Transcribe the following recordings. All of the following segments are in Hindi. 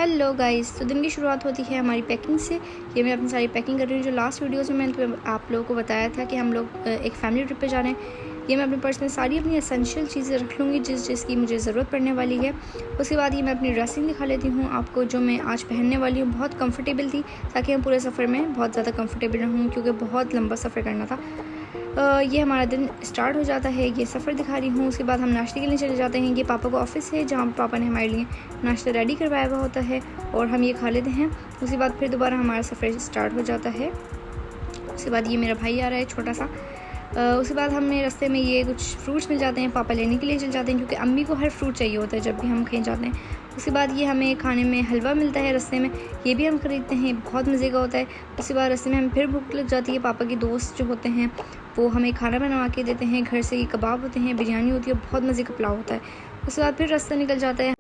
हेलो गाइस, तो दिन की शुरुआत होती है हमारी पैकिंग से। ये मैं अपनी सारी पैकिंग कर रही हूँ। जो लास्ट वीडियोस में मैंने आप लोगों को बताया था कि हम लोग एक फ़ैमिली ट्रिप पे जा रहे हैं। ये मैं अपने पर्स में सारी अपनी एसेंशियल चीज़ें रख लूँगी जिसकी मुझे ज़रूरत पड़ने वाली है। उसके बाद ये मैं अपनी ड्रेसिंग दिखा लेती हूँ आपको, जो मैं आज पहनने वाली हूँ। बहुत कंफर्टेबल थी ताकि हम पूरे सफ़र में बहुत ज़्यादा कंफर्टेबल रहूँ, क्योंकि बहुत लंबा सफ़र करना था। ये हमारा दिन स्टार्ट हो जाता है। ये सफ़र दिखा रही हूँ। उसके बाद हम नाश्ते के लिए चले जाते हैं। ये पापा का ऑफिस है जहाँ पापा ने हमारे लिए नाश्ता रेडी करवाया हुआ होता है और हम ये खा लेते हैं। उसके बाद फिर दोबारा हमारा सफ़र स्टार्ट हो जाता है। उसके बाद ये मेरा भाई आ रहा है छोटा सा। उसके बाद हमें रास्ते में ये कुछ फ्रूट्स मिल जाते हैं, पापा लेने के लिए चल जाते हैं क्योंकि अम्मी को हर फ्रूट चाहिए होता है जब भी हम कहीं जाते हैं। उसके बाद ये हमें खाने में हलवा मिलता है रास्ते में, ये भी हम ख़रीदते हैं, बहुत मज़े का होता है। उसके बाद रास्ते में हमें फिर भूख लग जाती है। पापा के दोस्त जो होते हैं वो हमें खाना बनवा के देते हैं घर से। ये कबाब होते हैं, बिरयानी होती है, बहुत मज़े का पुलाव होता है। उसके बाद फिर रास्ता निकल जाता है।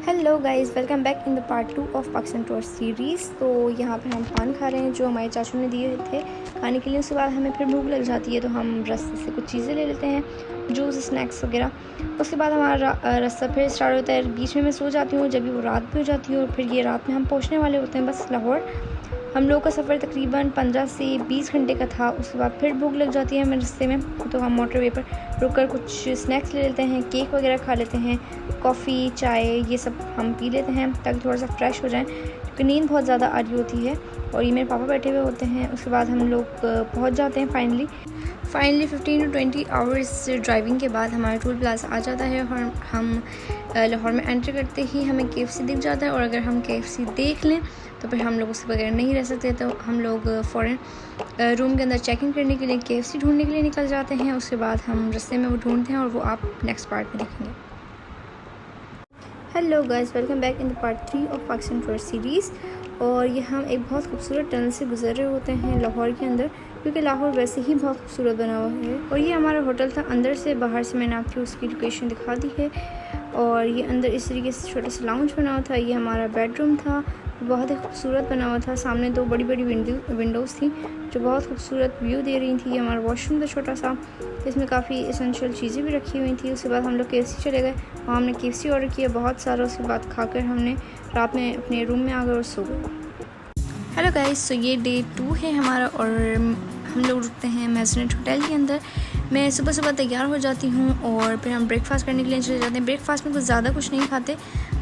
Hello guys, welcome back in the part 2 of Pakistan tour series. तो यहाँ पे हम पान खा रहे हैं जो हमारे चाचू ने दिए थे खाने के लिए। उसके बाद हमें फिर भूख लग जाती है तो हम रास्ते से कुछ चीज़ें ले लेते हैं, जूस, स्नैक्स वगैरह। उसके बाद हमारा रास्ता फिर स्टार्ट होता है। बीच में मैं सो जाती हूँ जब भी वो रात भी हो जाती है और फिर ये रात में हम पहुँचने वाले होते हैं बस लाहौर। हम लोग का सफ़र तकरीबन 15 से 20 घंटे का था। उसके बाद फिर भूख लग जाती है हमें रास्ते में, तो हम मोटरवे पर रुककर कुछ स्नैक्स ले लेते हैं, केक वगैरह खा लेते हैं, कॉफ़ी, चाय, ये सब हम पी लेते हैं ताकि थोड़ा सा फ्रेश हो जाएं, क्योंकि नींद बहुत ज़्यादा आ रही होती है। और ये मेरे पापा बैठे हुए होते हैं। उसके बाद हम लोग पहुँच जाते हैं फाइनली 15 to 20 आवर्स ड्राइविंग के बाद हमारा टोल प्लाजा आ जाता है और हम लाहौर में एंटर करते ही हमें KFC दिख जाता है। और अगर हम KFC देख लें तो फिर हम लोग उसके बगैर नहीं रह सकते, तो हम लोग फ़ौरन रूम के अंदर चेकिंग करने के लिए KFC ढूंढने के लिए निकल जाते हैं। उसके बाद हम रास्ते में वो ढूंढते हैं और वो आप नेक्स्ट पार्ट में देखेंगे। Hello guys, welcome back in the part 3 of Pakistan tour series. और ये हम एक बहुत खूबसूरत टनल से गुजर रहे होते हैं लाहौर के अंदर, क्योंकि लाहौर वैसे ही बहुत खूबसूरत बना हुआ है। और ये हमारा होटल था। अंदर से बाहर से मैंने आपको उसकी लोकेशन दिखा दी है। और ये अंदर इस तरीके से छोटा सा लाउंज बना हुआ था। ये हमारा बेडरूम था, बहुत ही खूबसूरत बना हुआ था। सामने 2 बड़ी बड़ी विंडोज़ थी जो बहुत खूबसूरत व्यू दे रही थी। ये हमारा वॉशरूम था छोटा सा, इसमें काफ़ी एसेंशियल चीज़ें भी रखी हुई थी। उसके बाद हम लोग KFC चले गए, वहाँ हमने KFC ऑर्डर किया बहुत सारा। उसके बाद खाकर हमने रात में अपने रूम में आ गए और सो गए। हेलो गाइस, तो ये डे 2 है हमारा और हम लोग रुकते हैं मैजनेट होटल के अंदर। मैं सुबह सुबह तैयार हो जाती हूँ और फिर हम ब्रेकफास्ट करने के लिए चले जाते हैं। ब्रेकफास्ट में कुछ ज़्यादा कुछ नहीं खाते,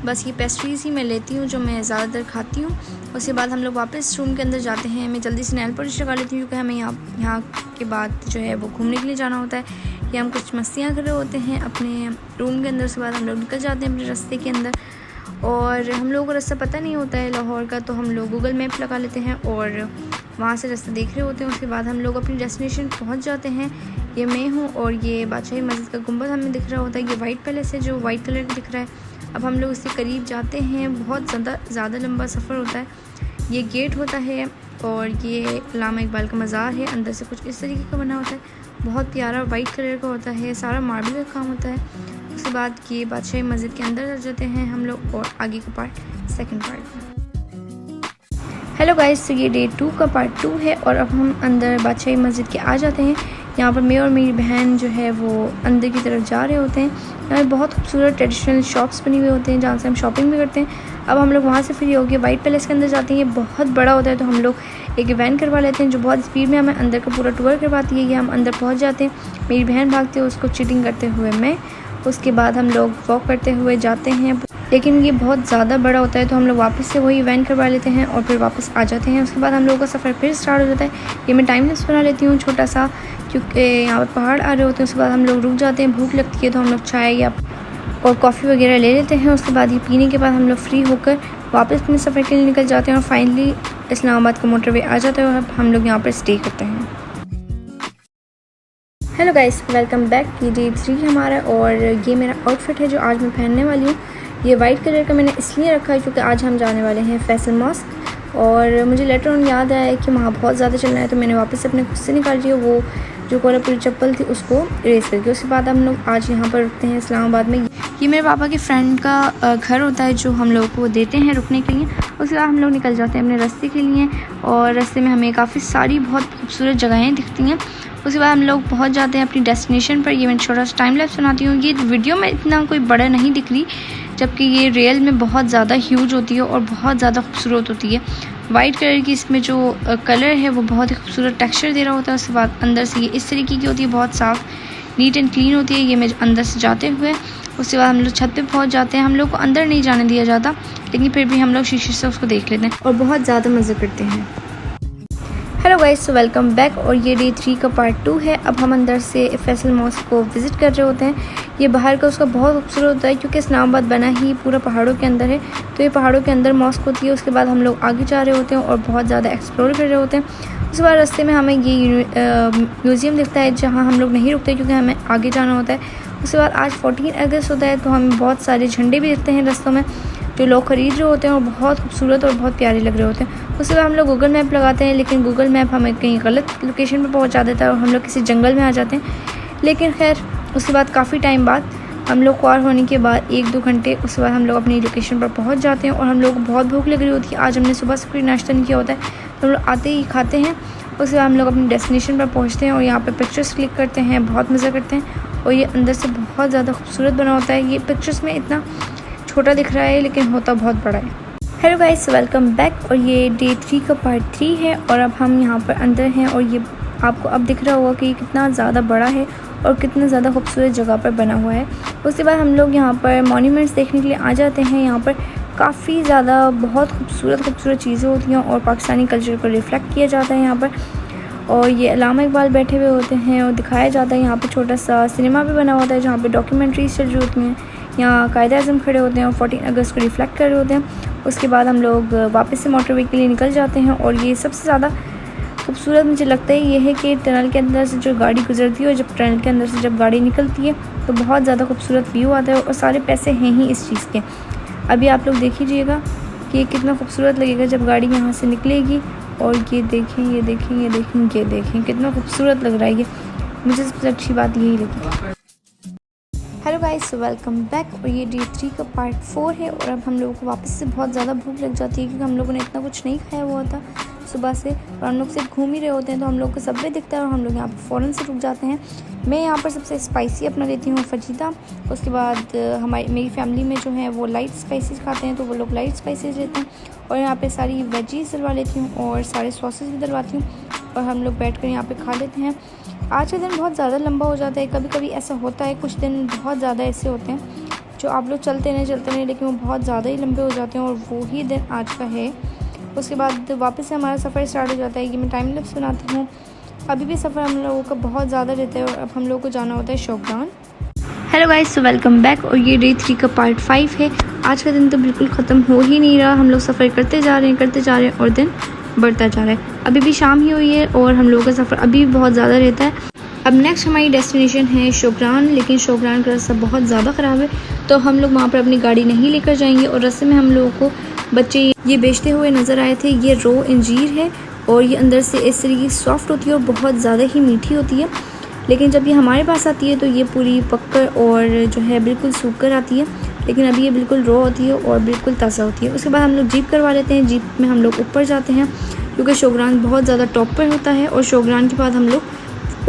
बस ये पेस्ट्रीज़ ही मैं लेती हूँ जो मैं ज़्यादातर खाती हूँ। उसके बाद हम लोग वापस रूम के अंदर जाते हैं। मैं जल्दी से नेल पॉलिश लगा लेती हूँ क्योंकि हमें यहाँ के बाद जो है वो घूमने के लिए जाना होता है या हम कुछ मस्तियाँ कर रहे होते हैं अपने रूम के अंदर। उसके बाद हम लोग निकल जाते हैं अपने रास्ते के अंदर और हम लोगों को रास्ता पता नहीं होता है लाहौर का, तो हम लोग गूगल मैप लगा लेते हैं और वहाँ से रास्ता देख रहे होते हैं। उसके बाद हम लोग अपनी डेस्टिनेशन पहुँच जाते हैं। ये मैं हूँ और ये बादशाही मस्जिद का गुंबद हमें दिख रहा होता है। ये वाइट पैलेस है जो वाइट कलर का दिख रहा है। अब हम लोग इसके करीब जाते हैं। बहुत ज़्यादा लंबा सफ़र होता है। ये गेट होता है और ये अल्लामा इकबाल का मज़ार है। अंदर से कुछ इस तरीके का बना होता है, बहुत प्यारा वाइट कलर का होता है, सारा मार्बल का काम होता है। उसके बाद ये बादशाही मस्जिद के अंदर चल जाते हैं हम लोग और आगे का पार्ट सेकंड पार्ट में। हेलो गाइस, तो ये डे 2 का पार्ट 2 है और अब हम अंदर बादशाही मस्जिद के आ जाते हैं। यहाँ पर मैं और मेरी बहन जो है वो अंदर की तरफ जा रहे होते हैं। यहाँ बहुत खूबसूरत ट्रेडिशनल शॉप्स बनी हुए होते हैं जहाँ से हम शॉपिंग भी करते हैं। अब हम लोग वहाँ से फ्री हो गए वाइट पैलेस के अंदर जाते हैं। ये बहुत बड़ा होता है तो हम लोग एक वैन करवा लेते हैं जो बहुत स्पीड में हमें अंदर का पूरा टूर करवाती है। ये हम अंदर पहुँच जाते हैं। मेरी बहन भागती है, उसको चीटिंग करते हुए मैं। उसके बाद हम लोग वॉक करते हुए जाते हैं, लेकिन ये बहुत ज़्यादा बड़ा होता है तो हम लोग वापस से वही इवेंट करवा लेते हैं और फिर वापस आ जाते हैं। उसके बाद हम लोगों का सफ़र फिर स्टार्ट हो जाता है। ये मैं टाइम लैप्स बना लेती हूँ छोटा सा, क्योंकि यहाँ पर पहाड़ आ रहे होते हैं। उसके बाद हम लोग रुक जाते हैं, भूख लगती है तो हम लोग चाय या और कॉफ़ी वगैरह ले लेते हैं। उसके बाद ये पीने के बाद हम लोग फ्री होकर वापस अपने सफ़र के लिए निकल जाते हैं और फाइनली इस्लामाबाद का मोटरवे आ जाता है और हम लोग यहाँ पर स्टे करते हैं। Hello guys, welcome back. ये डे 3 हमारा और ये मेरा आउटफिट है जो आज मैं पहनने वाली हूँ। ये वाइट कलर का मैंने इसलिए रखा है क्योंकि आज हम जाने वाले हैं फैसल मॉस्क और मुझे लेटर ऑन याद आया कि वहाँ बहुत ज़्यादा चलना है तो मैंने वापस अपने खुद से निकाल लिया वो जो कोल्हापुरी चप्पल थी उसको इरेज करके। उसके बाद हम लोग आज यहाँ पर रुकते हैं इस्लामाबाद में। ये मेरे पापा के फ्रेंड का घर होता है जो हम लोगों को देते हैं रुकने के लिए। उसके बाद हम लोग निकल जाते हैं अपने रास्ते के लिए और रास्ते में हमें काफ़ी सारी बहुत खूबसूरत जगहें दिखती हैं। उसके बाद हम लोग पहुंच जाते हैं अपनी डेस्टिनेशन पर। ये मैं छोटा सा टाइम लैप्स बनाती हूँ। ये वीडियो में इतना कोई बड़ा नहीं दिख रही जबकि ये रियल में बहुत ज़्यादा ह्यूज होती है और बहुत ज़्यादा खूबसूरत होती है। वाइट कलर की इसमें जो कलर है वो बहुत ही खूबसूरत टेक्सचर दे रहा होता है। उसके बाद अंदर से ये इस तरीके की होती है, बहुत साफ़ नीट एंड क्लीन होती है। ये मैं अंदर से जाते हुए उसके बाद हम लोग छत पे पहुंच जाते हैं। हम लोग को अंदर नहीं जाने दिया जाता, लेकिन फिर भी हम लोग शीशे से उसको देख लेते हैं और बहुत ज़्यादा मज़े करते हैं। Hello guys, so welcome back. और ये डे 3 का पार्ट 2 है। अब हम अंदर से फैसल मॉस्क को विज़िट कर रहे होते हैं। ये बाहर का उसका बहुत खूबसूरत होता है क्योंकि इस्लामाबाद बना ही पूरा पहाड़ों के अंदर है, तो ये पहाड़ों के अंदर मॉस्क होती है। उसके बाद हम लोग आगे जा रहे होते हैं और बहुत ज़्यादा एक्सप्लोर कर रहे होते हैं। उसके बाद रास्ते में हमें ये म्यूज़ियम दिखता है जहाँ हम लोग नहीं रुकते क्योंकि हमें आगे जाना होता है। उसके बाद आज 14 अगस्त होता है, तो हमें बहुत सारे झंडे भी दिखते हैं रास्तों में जो लोग ख़रीद रहे होते हैं और बहुत खूबसूरत और बहुत प्यारे लग रहे होते हैं। उसके बाद हम लोग गूगल मैप लगाते हैं, लेकिन गूगल मैप हमें कहीं गलत लोकेशन पर पहुंचा देता है और हम लोग किसी जंगल में आ जाते हैं। लेकिन खैर उसके बाद काफ़ी टाइम बाद हम लोग ख्वार होने के बाद 1-2 घंटे उसके बाद हम लोग अपनी लोकेशन पर पहुंच जाते हैं और हम लोग को बहुत भूख लग रही होती है। आज हमने सुबह से कोई नाश्ता नहीं किया होता है, तो हम लोग आते ही खाते हैं। उसके बाद हम लोग अपनी डेस्टिनेशन पर पहुँचते हैं और यहाँ पर पिक्चर्स क्लिक करते हैं, बहुत मज़ा करते हैं। और ये अंदर से बहुत ज़्यादा खूबसूरत बना होता है। ये पिक्चर्स में इतना छोटा दिख रहा है लेकिन होता बहुत बड़ा है। Hello guys, welcome back. और ये डे 3 का पार्ट 3 है और अब हम यहाँ पर अंदर हैं और ये आपको अब दिख रहा होगा कि ये कितना ज़्यादा बड़ा है और कितना ज़्यादा खूबसूरत जगह पर बना हुआ है। उसके बाद हम लोग यहाँ पर मॉन्यूमेंट्स देखने के लिए आ जाते हैं। यहाँ पर काफ़ी ज़्यादा बहुत खूबसूरत चीज़ें होती हैं और पाकिस्तानी कल्चर को रिफ्लेक्ट किया जाता है यहाँ पर। और ये अल्लामा इकबाल बैठे हुए होते हैं और दिखाया जाता है। यहाँ पे छोटा सा सिनेमा भी बना होता है जहाँ पे डॉक्यूमेंट्रीज चल रही होती हैं। यहाँ कायदे आज़म खड़े होते हैं और 14 अगस्त को रिफ्लेक्ट कर रहे होते हैं। उसके बाद हम लोग वापस से मोटरवे के लिए निकल जाते हैं। और ये सबसे ज़्यादा खूबसूरत मुझे लगता है ये है कि टनल के अंदर से जो गाड़ी गुजरती है और जब टनल के अंदर से जब गाड़ी निकलती है तो बहुत ज़्यादा खूबसूरत व्यू आता है और सारे पैसे हैं ही इस चीज़ के। अभी आप लोग देख लीजिएगा कि ये कितना खूबसूरत लगेगा जब गाड़ी यहाँ से निकलेगी। और ये देखें कितना खूबसूरत लग रहा है ये। मुझे सबसे अच्छी बात यही लगी। Hello guys, welcome back. और ये डे 3 का पार्ट 4 है और अब हम लोगों को वापस से बहुत ज़्यादा भूख लग जाती है क्योंकि हम लोगों ने इतना कुछ नहीं खाया हुआ था सुबह से और हम लोग सिर्फ घूम ही रहे होते हैं। तो हम लोग को सबवे दिखता है और हम लोग यहाँ पर फ़ौरन से रुक जाते हैं। मैं यहाँ पर सबसे स्पाइसी अपना लेती हूँ फजीता। उसके बाद मेरी फैमिली में जो है वो लाइट स्पाइसेस खाते हैं, तो वो लोग लाइट स्पाइसेस लेते हैं। और यहाँ पे सारी वेजीज डलवा लेती हूँ और सारे सॉसेस भी डलवाती हूँ और हम लोग बैठकर यहाँ पे खा लेते हैं। आज का दिन बहुत ज़्यादा लंबा हो जाता है, कभी कभी ऐसा होता है, कुछ दिन बहुत ज़्यादा ऐसे होते हैं जो आप लोग चलते नहीं लेकिन वो बहुत ज़्यादा ही लंबे हो जाते हैं और वो ही दिन आज का है। उसके बाद वापस से हमारा सफ़र स्टार्ट हो जाता है। ये मैं टाइम लैप्स बनाती हूँ। अभी भी सफ़र हम लोगों का बहुत ज़्यादा रहता है और अब हम लोग को जाना होता है शौकदान। Hello guys, so welcome back. और ये डे 3 का पार्ट 5 है। आज का दिन तो बिल्कुल ख़त्म हो ही नहीं रहा, हम लोग सफ़र करते जा रहे हैं और दिन बढ़ता जा रहा है। अभी भी शाम ही हुई है और हम लोगों का सफ़र अभी भी बहुत ज़्यादा रहता है। अब नेक्स्ट हमारी डेस्टिनेशन है शौकरान, लेकिन शौकरान का रास्ता बहुत ज़्यादा ख़राब है तो हम लोग वहाँ पर अपनी गाड़ी नहीं लेकर जाएंगे। और रास्ते में हम लोगों को बच्चे ये बेचते हुए नज़र आए थे। ये रो अंजीर है और ये अंदर से इस तरीके की सॉफ्ट होती है और बहुत ज़्यादा ही मीठी होती है, लेकिन जब ये हमारे पास आती है तो ये पूरी पककर और जो है बिल्कुल सूख कर आती है। लेकिन अभी ये बिल्कुल रॉ होती है और बिल्कुल ताज़ा होती है। उसके बाद हम लोग जीप करवा लेते हैं। जीप में हम लोग ऊपर जाते हैं क्योंकि शौकरान बहुत ज़्यादा टॉप पर होता है और शौकरान के बाद हम लोग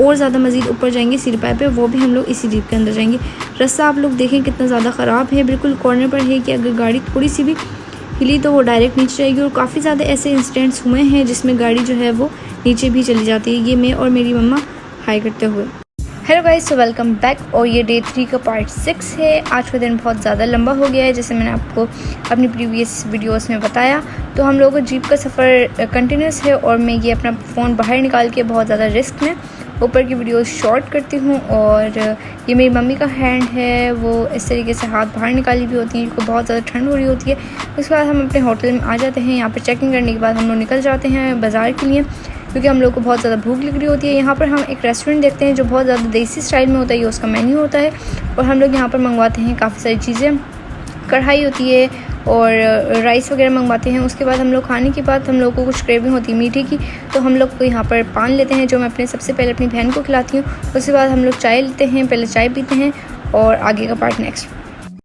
और ज़्यादा मज़ीद ऊपर जाएंगे सिरपाए पे, वो भी हम लोग इसी जीप के अंदर जाएंगे। रास्ता आप लोग देखें कितना ज़्यादा ख़राब है, बिल्कुल कॉर्नर पर है कि अगर गाड़ी थोड़ी सी भी हिली तो वो डायरेक्ट नीचे जाएगी। और काफ़ी ज़्यादा ऐसे इंसिडेंट्स हुए हैं जिसमें गाड़ी जो है वो नीचे भी चली जाती है। ये मैं और मेरी मम्मा हाई करते हुए। Hello guys, so welcome back. और ये डे 3 का पार्ट 6 है। आज का दिन बहुत ज़्यादा लंबा हो गया है, जैसे मैंने आपको अपनी प्रीवियस वीडियोस में बताया। तो हम लोगों का जीप का सफ़र कंटिन्यूस है और मैं ये अपना फ़ोन बाहर निकाल के बहुत ज़्यादा रिस्क में ऊपर की वीडियोस शॉर्ट करती हूँ। और ये मेरी मम्मी का हैंड है, वो इस तरीके से हाथ बाहर निकाली भी होती है क्योंकि बहुत ज़्यादा ठंड हो रही होती है। उसके बाद हम अपने होटल में आ जाते हैं। यहाँ पर चेकिंग करने के बाद हम लोग निकल जाते हैं बाज़ार के लिए क्योंकि हम लोग को बहुत ज़्यादा भूख लग रही होती है। यहाँ पर हम एक रेस्टोरेंट देखते हैं जो बहुत ज़्यादा देसी स्टाइल में होता है, ये उसका मेन्यू होता है और हम लोग यहाँ पर मंगवाते हैं काफ़ी सारी चीज़ें। कढ़ाई होती है और राइस वगैरह मंगवाते हैं। उसके बाद हम लोग खाने के बाद हम लोग को कुछ क्रेविंग होती है मीठे की, तो हम लोग यहाँ पर पान लेते हैं जो मैं सबसे पहले अपनी बहन को खिलाती हूँ। उसके बाद हम लोग चाय लेते हैं, पहले चाय पीते हैं और आगे का पार्ट नेक्स्ट।